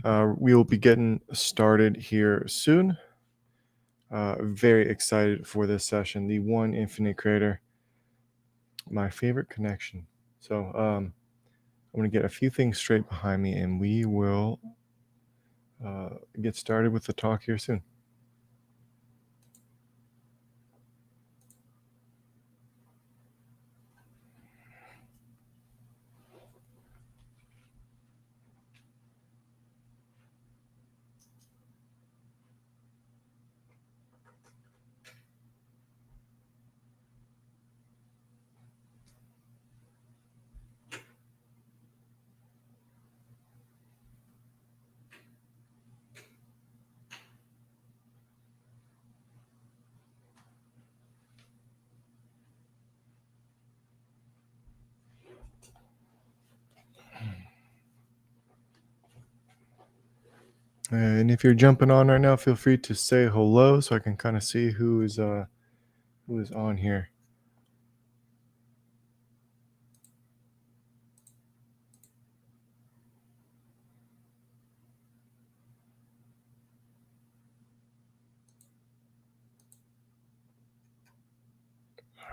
We will be getting started here soon. Very excited for this session. The One Infinite Creator, my favorite connection. So I'm going to get a few things straight behind me, and we will get started with the talk here soon. And if you're jumping on right now, feel free to say hello so I can kind of see who is on here.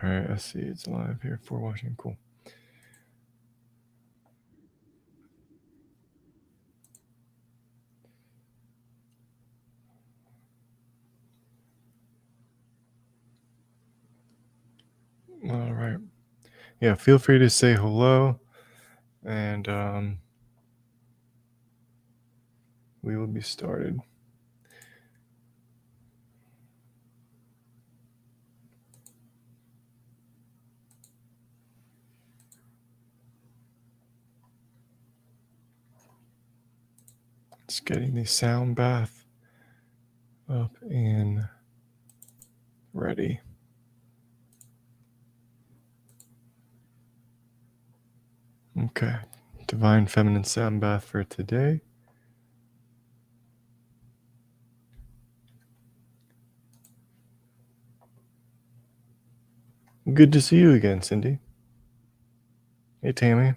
All right, I see it's live here for watching. Cool. All right. Yeah, feel free to say hello, and we will be started. Just getting the sound bath up and ready. Okay. Divine Feminine Sound Bath for today. Good to see you again, Cindy. Hey, Tammy.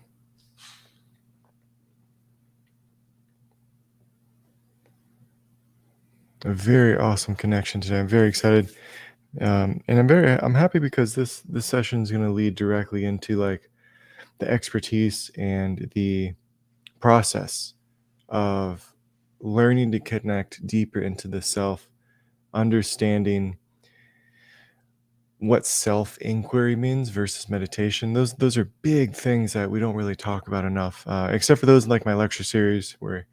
A very awesome connection today. I'm very excited. And I'm happy because this session is going to lead directly into like the expertise and the process of learning to connect deeper into the self, understanding what self inquiry means versus meditation. Those are big things that we don't really talk about enough, except for those in like my lecture series where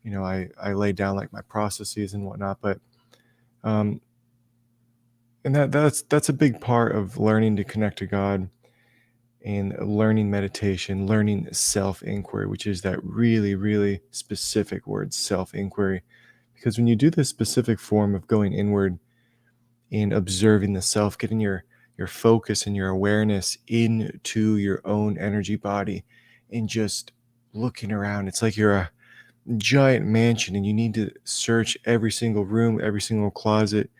I lay down like my processes and whatnot. But um, and that's a big part of learning to connect to God and learning meditation, learning self inquiry, which is that really, really specific word, self inquiry. Because when you do this specific form of going inward and observing the self, getting your focus and your awareness into your own energy body and just looking around. It's like you're a giant mansion and you need to search every single room, every single closet,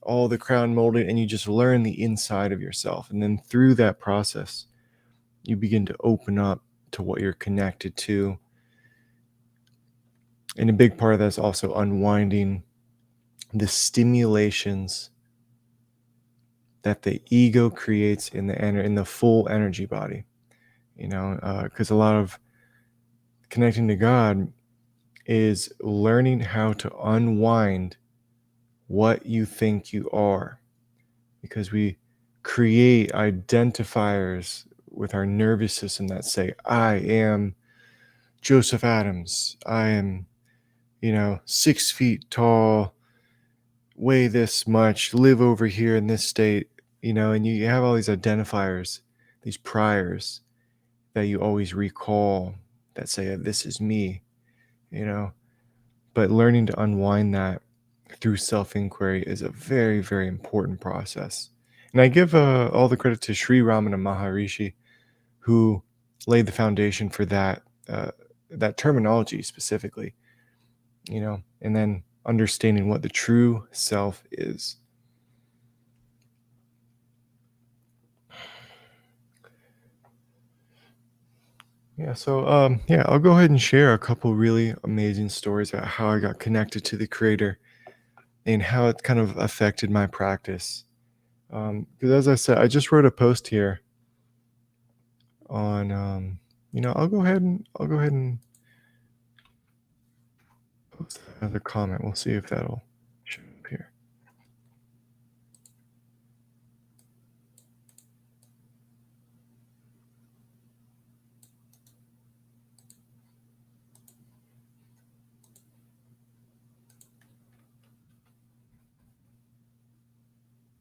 all the crown molding, and you just learn the inside of yourself. And then through that process, you begin to open up to what you're connected to. And a big part of that is also unwinding the stimulations that the ego creates in the full energy body. Because a lot of connecting to God is learning how to unwind what you think you are, because we create identifiers with our nervous system that say, I am Joseph Adams. I am, 6 feet tall, weigh this much, live over here in this state, and you have all these identifiers, these priors that you always recall that say, this is me, you know. But learning to unwind that through self inquiry is a very, very important process. And I give all the credit to Sri Ramana Maharishi, who laid the foundation for that terminology specifically, and then understanding what the true self is. Yeah, so yeah, I'll go ahead and share a couple really amazing stories about how I got connected to the creator and how it kind of affected my practice. Because as I said, I just wrote a post here on I'll go ahead and post another comment. We'll see if that'll show up here.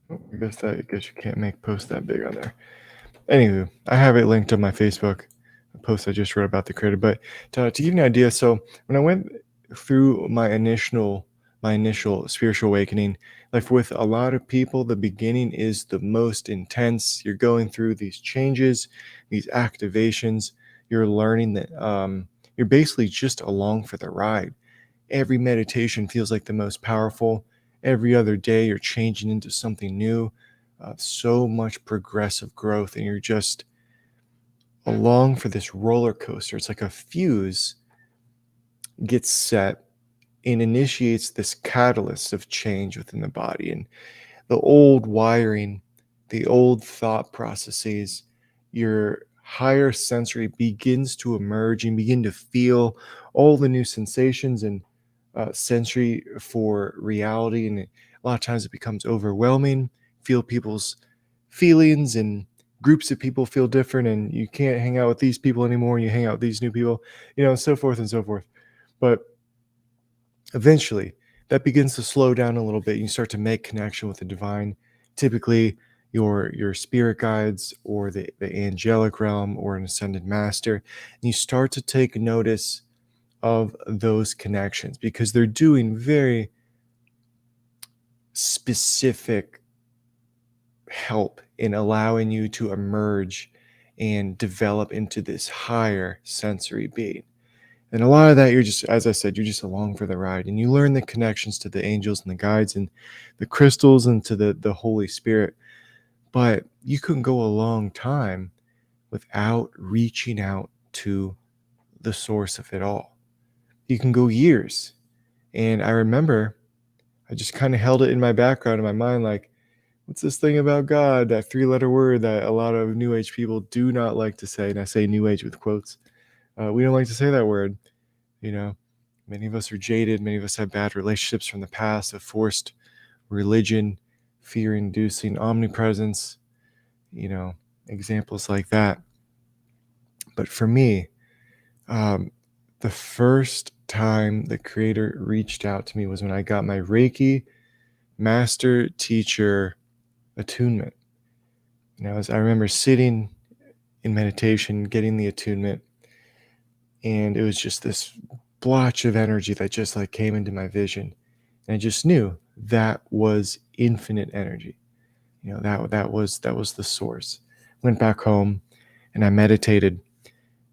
Oh, I guess you can't make posts that big on there. Anywho, I have it linked on my Facebook, a post I just wrote about the creator. But to give you an idea, so when I went through my initial spiritual awakening, like with a lot of people, the beginning is the most intense. You're going through these changes, these activations. You're learning that you're basically just along for the ride. Every meditation feels like the most powerful. Every other day, you're changing into something new. So much progressive growth, and you're just along for this roller coaster. It's like a fuse gets set and initiates this catalyst of change within the body. And the old wiring, the old thought processes, your higher sensory begins to emerge and begin to feel all the new sensations and sensory for reality. And a lot of times it becomes overwhelming. Feel people's feelings, and groups of people feel different, and you can't hang out with these people anymore. And you hang out with these new people, so forth and so forth. But eventually that begins to slow down a little bit. You start to make connection with the divine, typically your spirit guides or the angelic realm or an ascended master, and you start to take notice of those connections because they're doing very specific help in allowing you to emerge and develop into this higher sensory being. And a lot of that, you're just, as I said, you're just along for the ride, and you learn the connections to the angels and the guides and the crystals and to the Holy Spirit. But you can go a long time without reaching out to the source of it all. You can go years. And I remember I just kind of held it in my background in my mind, like, what's this thing about God? That three-letter word that a lot of New Age people do not like to say. And I say New Age with quotes. We don't like to say that word. You know, many of us are jaded. Many of us have bad relationships from the past, of forced religion, fear inducing omnipresence, you know, examples like that. But for me, um, the first time the creator reached out to me was when I got my Reiki master teacher attunement. As I remember sitting in meditation, getting the attunement, and it was just this blotch of energy that just like came into my vision. And I just knew that was infinite energy. That was the source. Went back home and I meditated,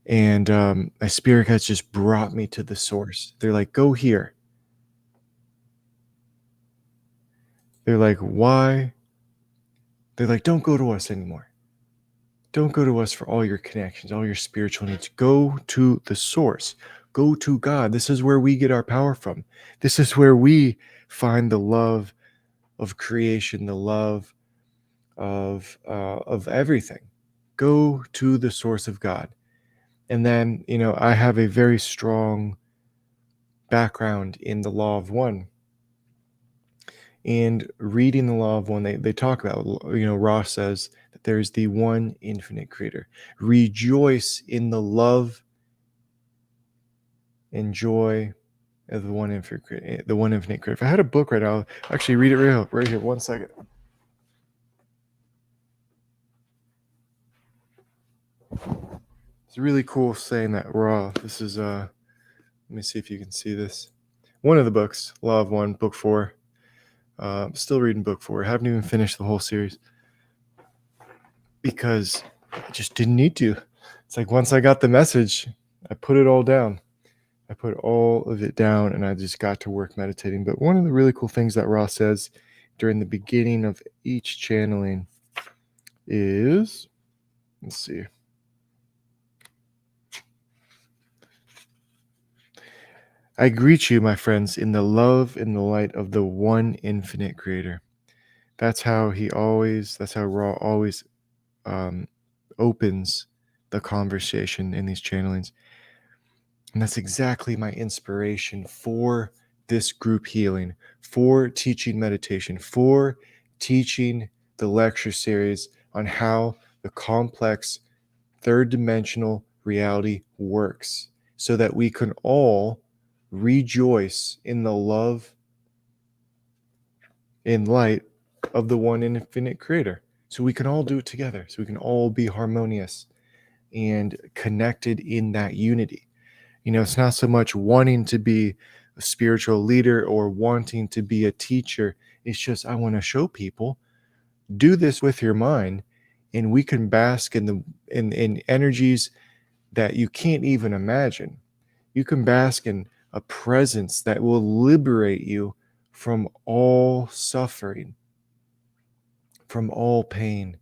and my spirit guides just brought me to the source. They're like, go here. They're like, why? They're like, don't go to us anymore. Don't go to us for all your connections, all your spiritual needs. Go to the source. Go to God. This is where we get our power from. This is where we find the love of creation, the love of everything. Go to the source of God. And then, I have a very strong background in the law of one. And reading the law of one, they talk about, Ross says that there is the one infinite creator. Rejoice in the love and joy of the one infinite creator. If I had a book right now, I'll actually read it right here. 1 second. It's really cool saying that raw. This is let me see if you can see this. One of the books, Law of One, book 4. Still reading book 4. Haven't even finished the whole series because I just didn't need to. It's like once I got the message, I put it all down. I put all of it down and I just got to work meditating. But one of the really cool things that Ross says during the beginning of each channeling is, let's see. I greet you, my friends, in the love and the light of the one infinite creator. That's how Ra always um, opens the conversation in these channelings. And that's exactly my inspiration for this group healing, for teaching meditation, for teaching the lecture series on how the complex third dimensional reality works, so that we can all rejoice in the love and light of the one infinite creator. So we can all do it together. So we can all be harmonious and connected in that unity. It's not so much wanting to be a spiritual leader or wanting to be a teacher. It's just, I want to show people, do this with your mind, and we can bask in in energies that you can't even imagine. You can bask in a presence that will liberate you from all suffering, from all pain,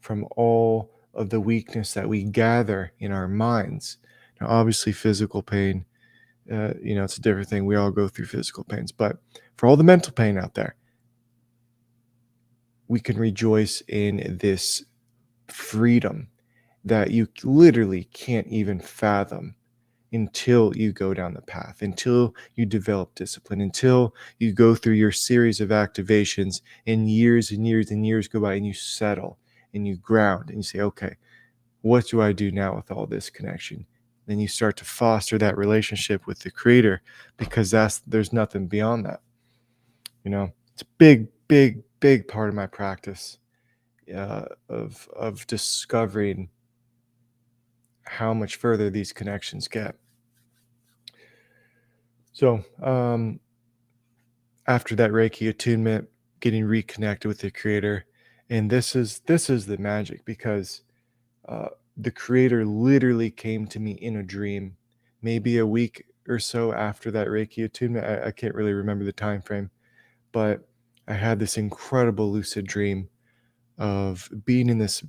from all of the weakness that we gather in our minds. Now, obviously, physical pain, it's a different thing. We all go through physical pains, but for all the mental pain out there, we can rejoice in this freedom that you literally can't even fathom until you go down the path, until you develop discipline, until you go through your series of activations and years and years and years go by and you settle and you ground and you say, okay, what do I do now with all this connection? Then you start to foster that relationship with the creator, because there's nothing beyond that. It's a big, big, big part of my practice of discovering how much further these connections get. So after that Reiki attunement, getting reconnected with the creator, and this is the magic, because uh, the creator literally came to me in a dream, maybe a week or so after that Reiki attunement. I can't really remember the time frame, but I had this incredible lucid dream of being in this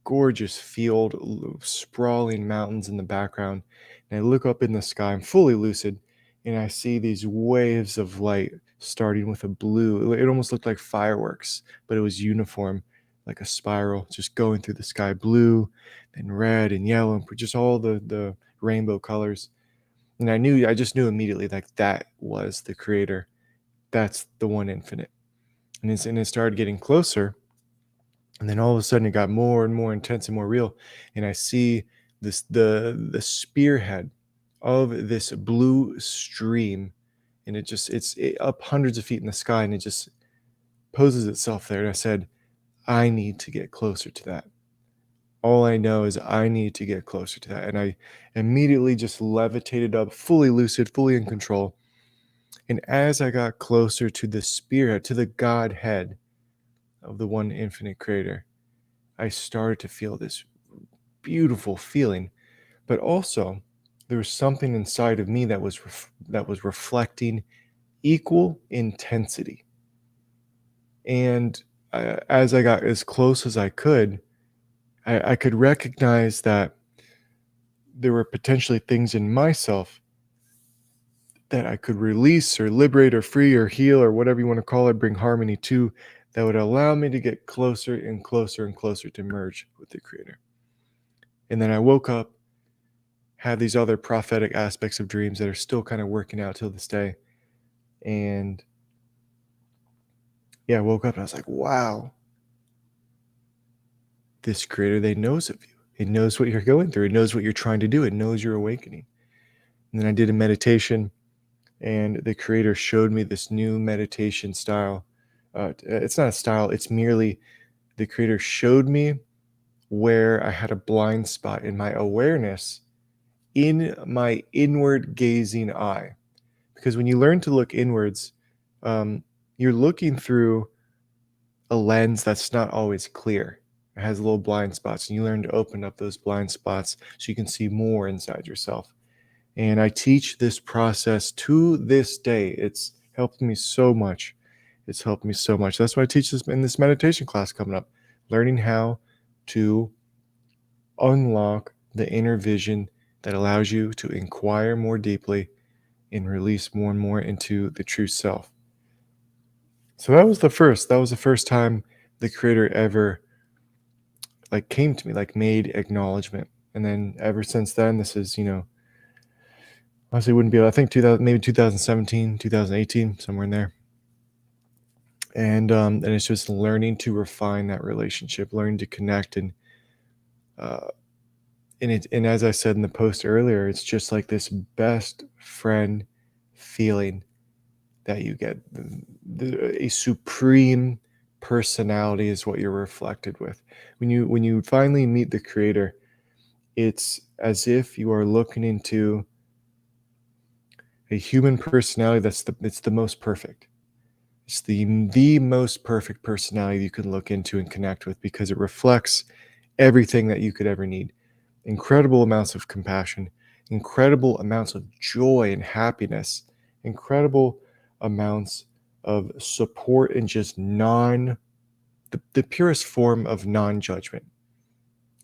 gorgeous field, sprawling mountains in the background. And I look up in the sky, I'm fully lucid, and I see these waves of light starting with a blue. It almost looked like fireworks, but it was uniform, like a spiral, just going through the sky, blue and red and yellow, and just all the rainbow colors. And I just knew immediately, like, that was the creator. That's the one infinite. And it started getting closer, and then all of a sudden it got more and more intense and more real, and I see the spearhead of this blue stream, and it's up hundreds of feet in the sky, and it just poses itself there. And I said, I need to get closer to that. All I know is I need to get closer to that. And I immediately just levitated up, fully lucid, fully in control. And as I got closer to the spearhead, to the Godhead of the one infinite creator, I started to feel this beautiful feeling, but also there was something inside of me that was reflecting equal intensity. And as I got as close as I could, I could recognize that there were potentially things in myself that I could release or liberate or free or heal or whatever you want to call it, bring harmony to, that would allow me to get closer and closer and closer to merge with the creator. And then I woke up, had these other prophetic aspects of dreams that are still kind of working out till this day. And yeah, I woke up and I was like, wow, this creator, they knows of you. It knows what you're going through. It knows what you're trying to do. It knows you're awakening. And then I did a meditation, and the creator showed me this new meditation style. It's not a style. It's merely the creator showed me where I had a blind spot in my awareness, in my inward gazing eye. Because when you learn to look inwards, you're looking through a lens that's not always clear. It has little blind spots, and you learn to open up those blind spots so you can see more inside yourself. And I teach this process to this day. It's helped me so much. It's helped me so much. That's why I teach this in this meditation class coming up, learning how to unlock the inner vision that allows you to inquire more deeply and release more and more into the true self. So that was the first time the creator ever like came to me, like made acknowledgement. And then ever since then, this is, honestly wouldn't be, I think 2000, maybe 2017, 2018, somewhere in there. And it's just learning to refine that relationship, learning to connect, uh, and as I said in the post earlier, it's just like this best friend feeling that you get. A supreme personality is what you're reflected with. When you finally meet the creator, it's as if you are looking into a human personality it's the most perfect. It's the most perfect personality you can look into and connect with because it reflects everything that you could ever need. Incredible amounts of compassion, incredible amounts of joy and happiness, incredible amounts of support and just the purest form of non-judgment.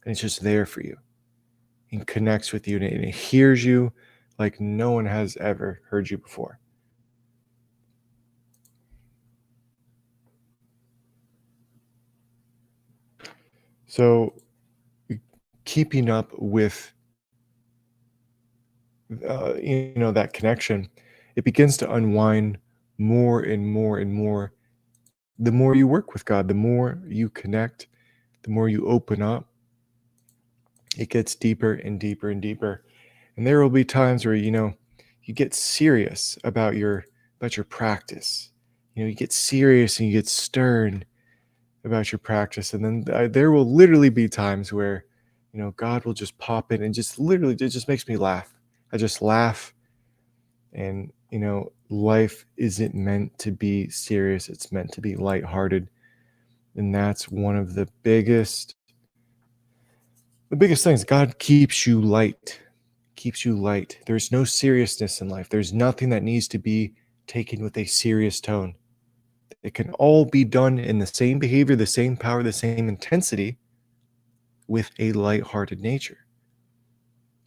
And it's just there for you and connects with you and it hears you like no one has ever heard you before. So keeping up with that connection, it begins to unwind more and more and more. The more you work with God, the more you connect, the more you open up, it gets deeper and deeper and deeper. And there will be times where you get serious about your practice. You get serious and you get stern about your practice, and then there will literally be times where God will just pop in and just literally it just makes me laugh. I just laugh. And life isn't meant to be serious, it's meant to be lighthearted. And that's one of the biggest things. God keeps you light. There's no seriousness in life. There's nothing that needs to be taken with a serious tone. It can all be done in the same behavior, the same power, the same intensity with a lighthearted nature.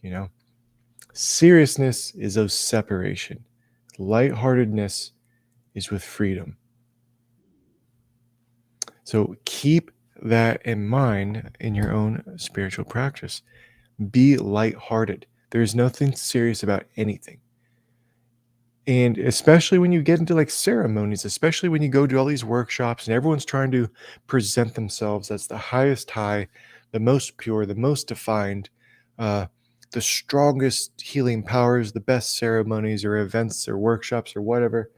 You know, seriousness is of separation. Lightheartedness is with freedom. So keep that in mind in your own spiritual practice. Be lighthearted. There's nothing serious about anything. And especially when you get into like ceremonies, especially when you go to all these workshops and everyone's trying to present themselves as the highest high, the most pure, the most defined, uh, the strongest healing powers, the best ceremonies or events or workshops or whatever.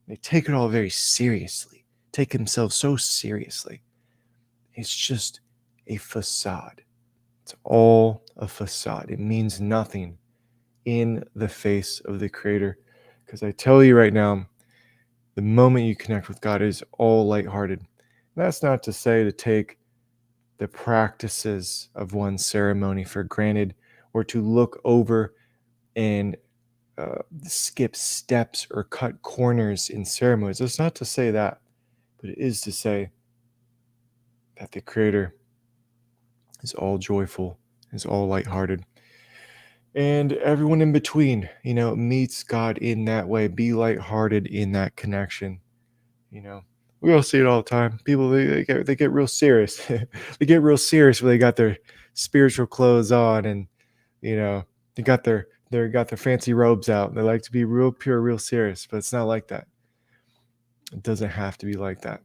They take it all very seriously, take themselves so seriously. It's just a facade. It's all a facade. It means nothing in the face of the Creator. Because I tell you right now, the moment you connect with God is all lighthearted. That's not to say to take the practices of one ceremony for granted or to look over and skip steps or cut corners in ceremonies. That's not to say that, but it is to say that the Creator is all joyful, is all lighthearted. And everyone in between, meets God in that way. Be lighthearted in that connection. You know, we all see it all the time. People they get real serious. They get real serious when they got their spiritual clothes on, and you know they got their fancy robes out. They like to be real pure, real serious. But it's not like that. It doesn't have to be like that.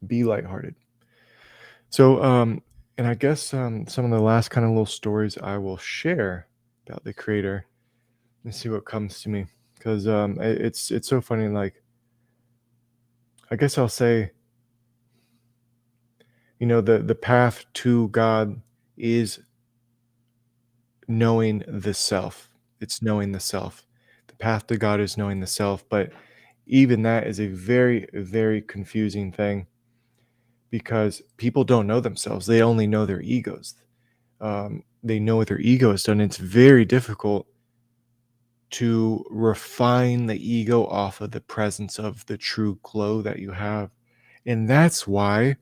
Be lighthearted. So, and I guess some of the last kind of little stories I will share about the creator and see what comes to me because it's so funny. Like, I guess I'll say, the path to God is knowing the self. It's knowing the self. The path to God is knowing the self, but even that is a very, very confusing thing because people don't know themselves. They only know their egos. They know what their ego has done. It's very difficult to refine the ego off of the presence of the true glow that you have. And that's why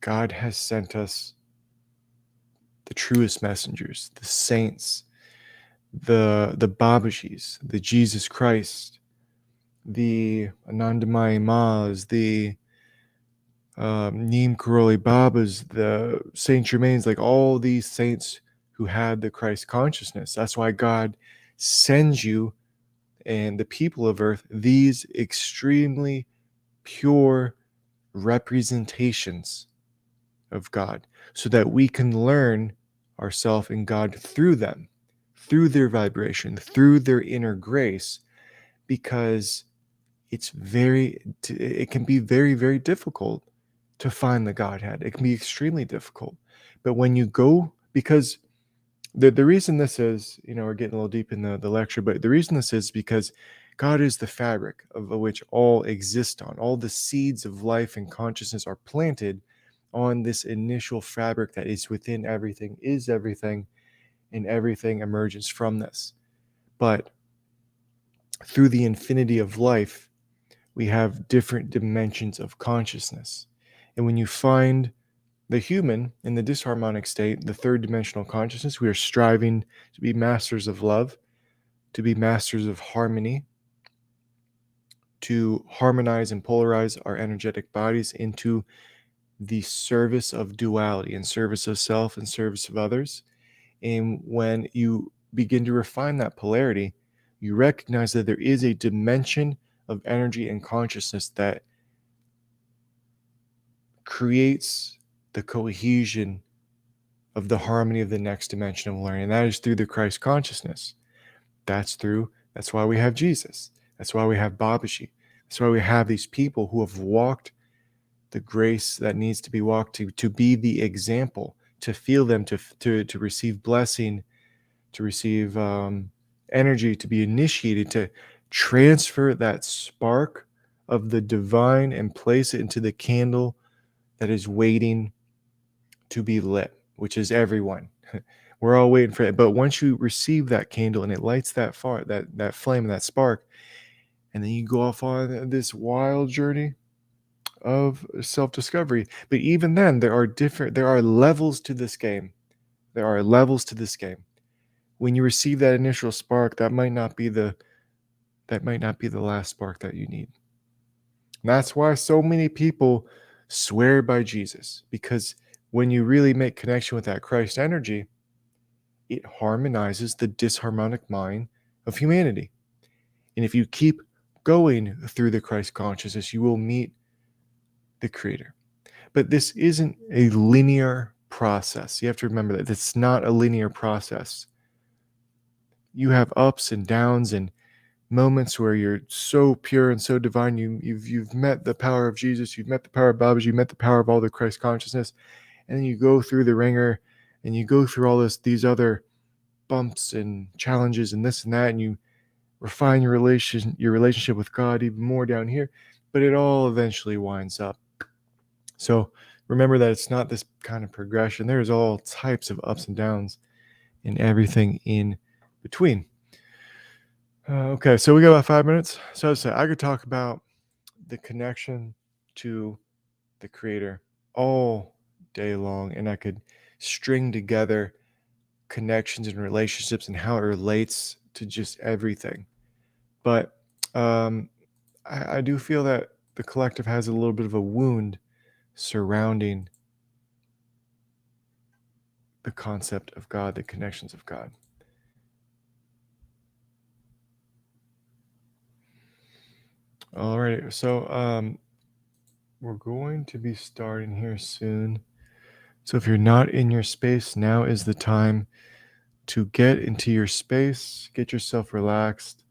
God has sent us the truest messengers, the saints, the Babajis, the Jesus Christ, the Anandamayi Mas, the Neem Karoli Babas, the Saint Germains, like all these saints who had the Christ consciousness. That's why God sends you and the people of earth these extremely pure representations of God, so that we can learn ourselves and God through them, through their vibration, through their inner grace, because it can be very, very difficult to find the Godhead. It can be extremely difficult. But when you go, because the reason this is, we're getting a little deep in the lecture, but the reason this is because God is the fabric of which all exist on. All the seeds of life and consciousness are planted on this initial fabric that is within everything, is everything, and everything emerges from this. But through the infinity of life, we have different dimensions of consciousness. And when you find the human in the disharmonic state, the third dimensional consciousness, we are striving to be masters of love, to be masters of harmony, to harmonize and polarize our energetic bodies into the service of duality, in service of self and service of others. And when you begin to refine that polarity, you recognize that there is a dimension of energy and consciousness that creates the cohesion of the harmony of the next dimension of learning. And that is through the Christ consciousness. That's why we have Jesus. That's why we have Babaji. That's why we have these people who have walked the grace that needs to be walked, to be the example, to feel them, to receive blessing, to receive energy, to be initiated, to transfer that spark of the divine and place it into the candle that is waiting to be lit, which is everyone. We're all waiting for it. But once you receive that candle and it lights that flame and that spark, and then you go off on this wild journey of self-discovery. But even then, there are levels to this game. There are levels to this game. When you receive that initial spark, that might not be the last spark that you need. And that's why so many people swear by Jesus, because when you really make connection with that Christ energy, it harmonizes the disharmonic mind of humanity. And if you keep going through the Christ consciousness, you will meet the Creator. But this isn't a linear process. You have to remember that it's not a linear process. You have ups and downs and moments where you're so pure and so divine. You've met the power of Jesus. You've met the power of Babaji. You've met the power of all the Christ consciousness. And then you go through the ringer and you go through all these other bumps and challenges and this and that, and you refine your relationship with God even more down here, but it all eventually winds up. So remember that it's not this kind of progression. There's all types of ups and downs and everything in between. Okay, so we got about 5 minutes. So I could talk about the connection to the Creator all day long, and I could string together connections and relationships and how it relates to just everything. But I do feel that the collective has a little bit of a wound surrounding the concept of God, the connections of God. All right, so we're going to be starting here soon. So if you're not in your space, now is the time to get into your space, get yourself relaxed.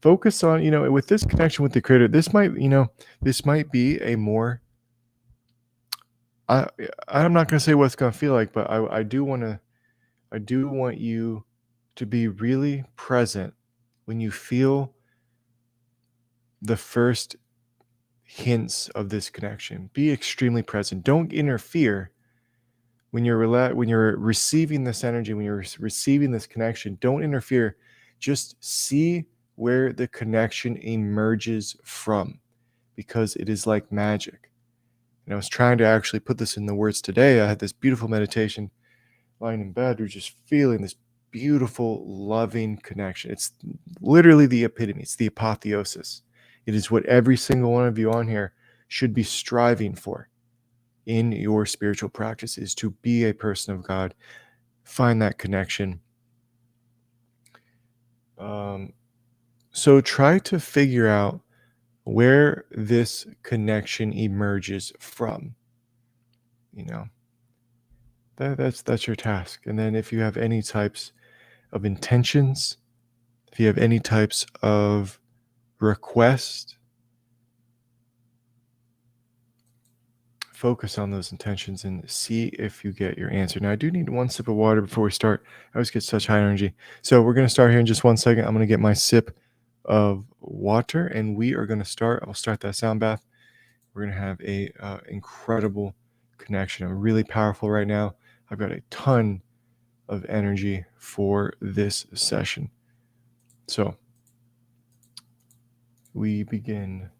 Focus on, with this connection with the Creator, this might be a more, I'm not going to say what it's going to feel like, but I do want you to be really present when you feel the first hints of this connection. Be extremely present. Don't interfere when you're receiving this energy, when you're receiving this connection. Don't interfere. Just see where the connection emerges from, because it is like magic. And I was trying to actually put this in the words today. I had this beautiful meditation lying in bed. We're just feeling this beautiful, loving connection. It's literally the epitome, it's the apotheosis. It is what every single one of you on here should be striving for in your spiritual practice, is to be a person of God, find that connection. So try to figure out where this connection emerges from. You know, that's your task. And then if you have any types of intentions, if you have any types of request, focus on those intentions and see if you get your answer. Now, I do need one sip of water before we start. I always get such high energy. So we're going to start here in just 1 second. I'm going to get my sip of water and we are going to start. I'll start that sound bath. We're going to have a incredible connection. I'm really powerful right now. I've got a ton of energy for this session. So we begin.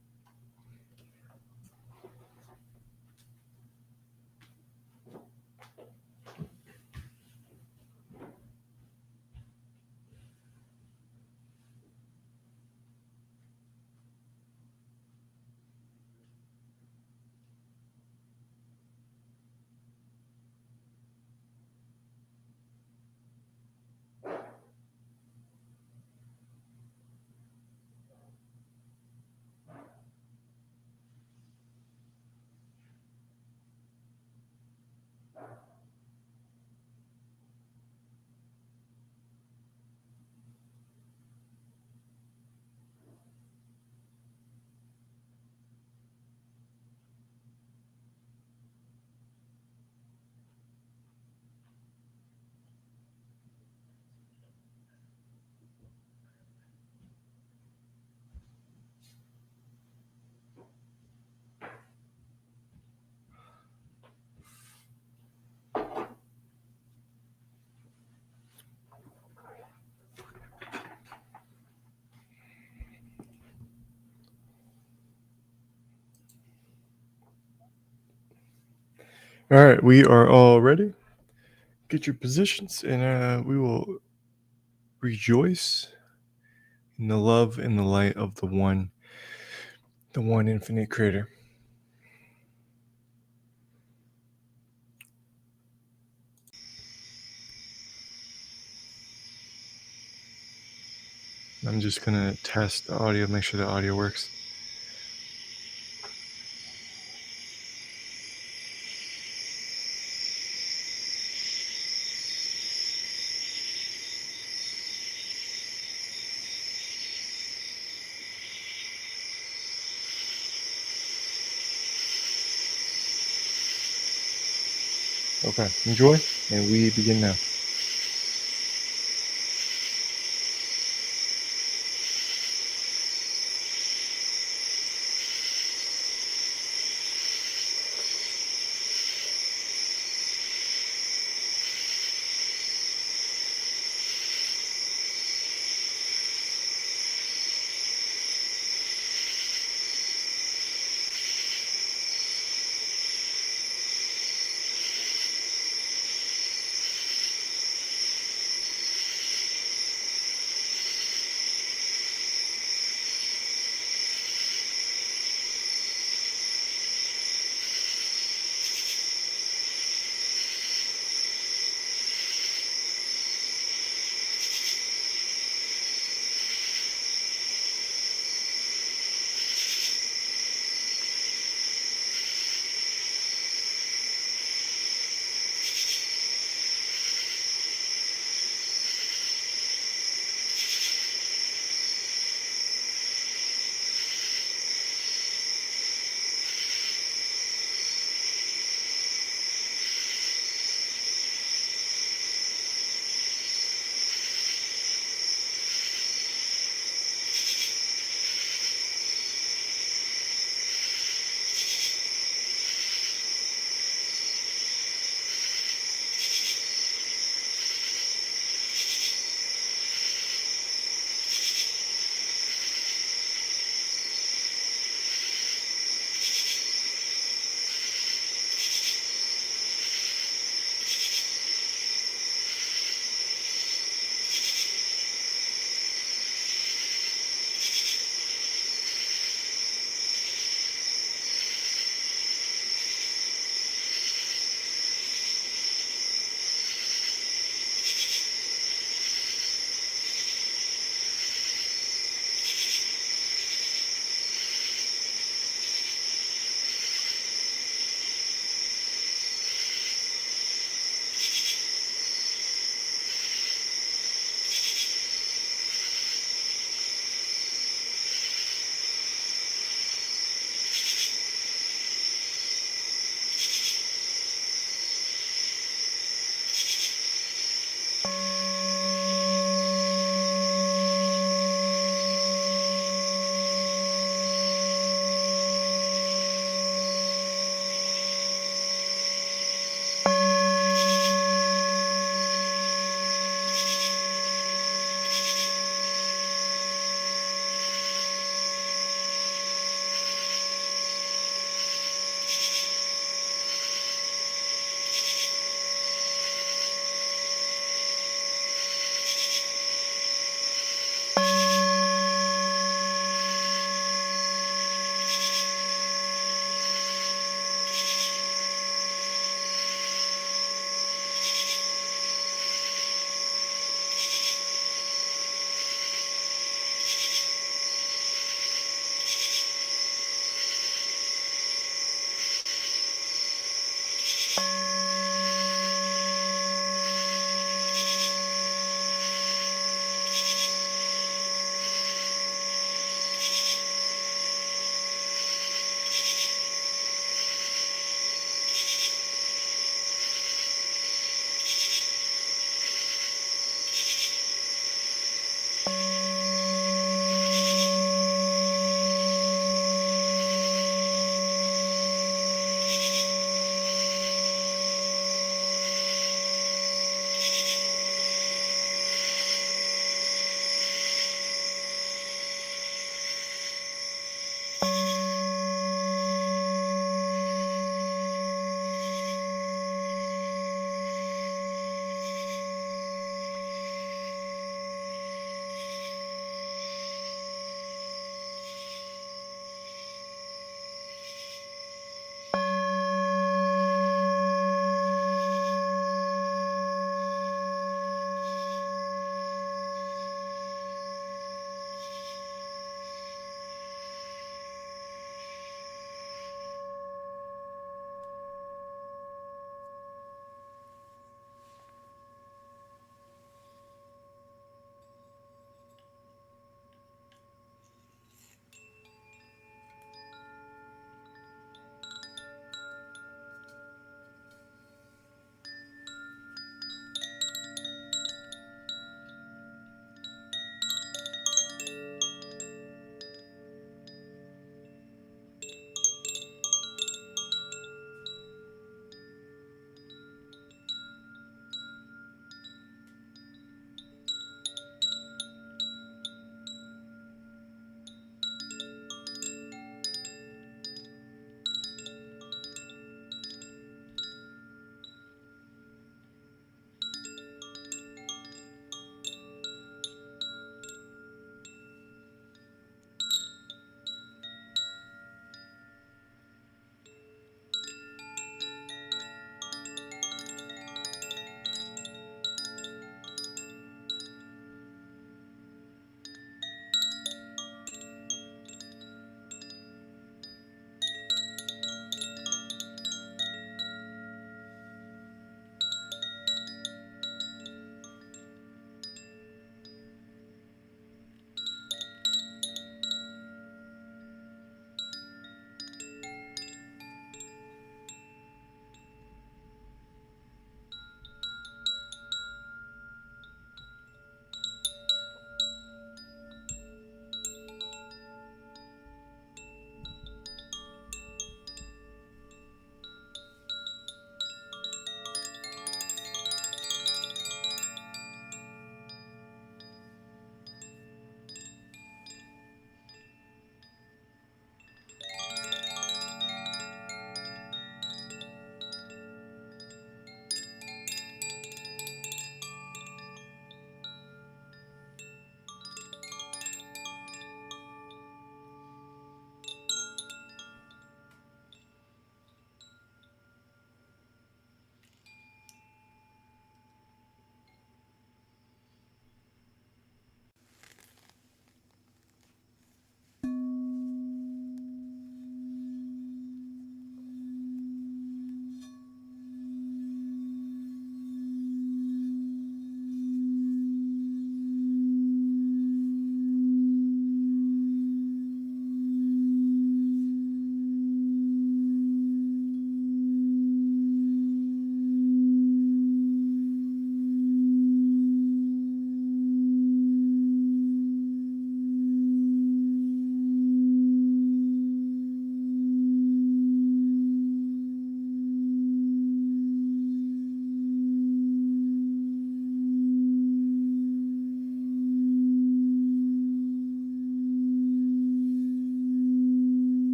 All right, we are all ready. Get your positions and we will rejoice in the love and the light of the one infinite creator. I'm just going to test the audio, make sure the audio works. Okay, enjoy, and we begin now.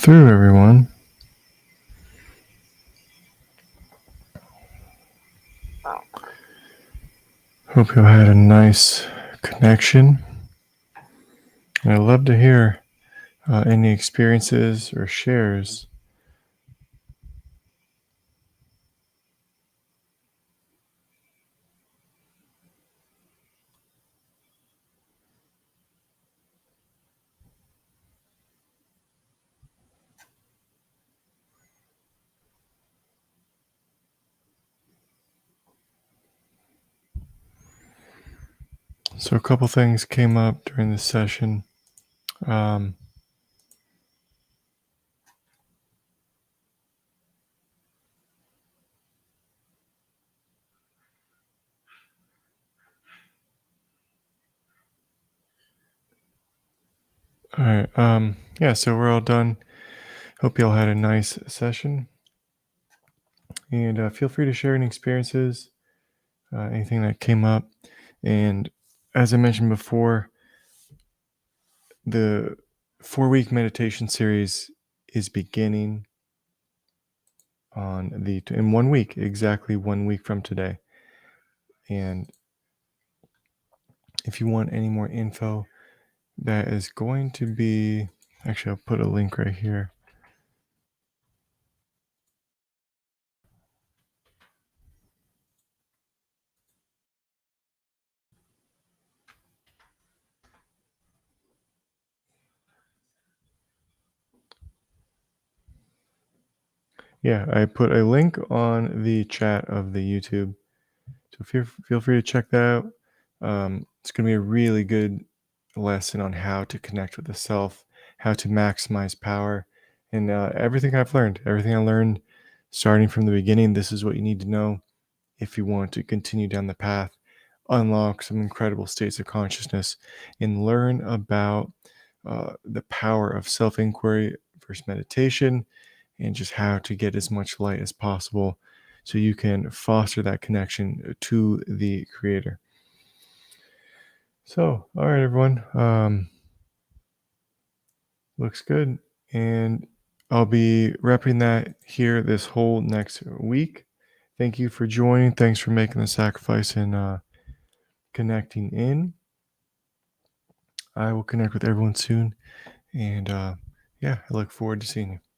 through, everyone. Hope you had a nice connection. And I'd love to hear any experiences or shares. So a couple things came up during this session. Um, all right. Yeah, so we're all done. Hope you all had a nice session. And feel free to share any experiences, anything that came up. And as I mentioned before, the 4-week meditation series is beginning in 1 week, exactly 1 week from today. And if you want any more info, that is going to be, actually, I'll put a link right here. Yeah, I put a link on the chat of the YouTube. So feel free to check that out. It's going to be a really good lesson on how to connect with the self, how to maximize power, and everything I learned starting from the beginning. This is what you need to know if you want to continue down the path, unlock some incredible states of consciousness, and learn about the power of self inquiry versus meditation, and just how to get as much light as possible so you can foster that connection to the creator. So, all right, everyone. Looks good. And I'll be repping that here this whole next week. Thank you for joining. Thanks for making the sacrifice and connecting in. I will connect with everyone soon. And yeah, I look forward to seeing you.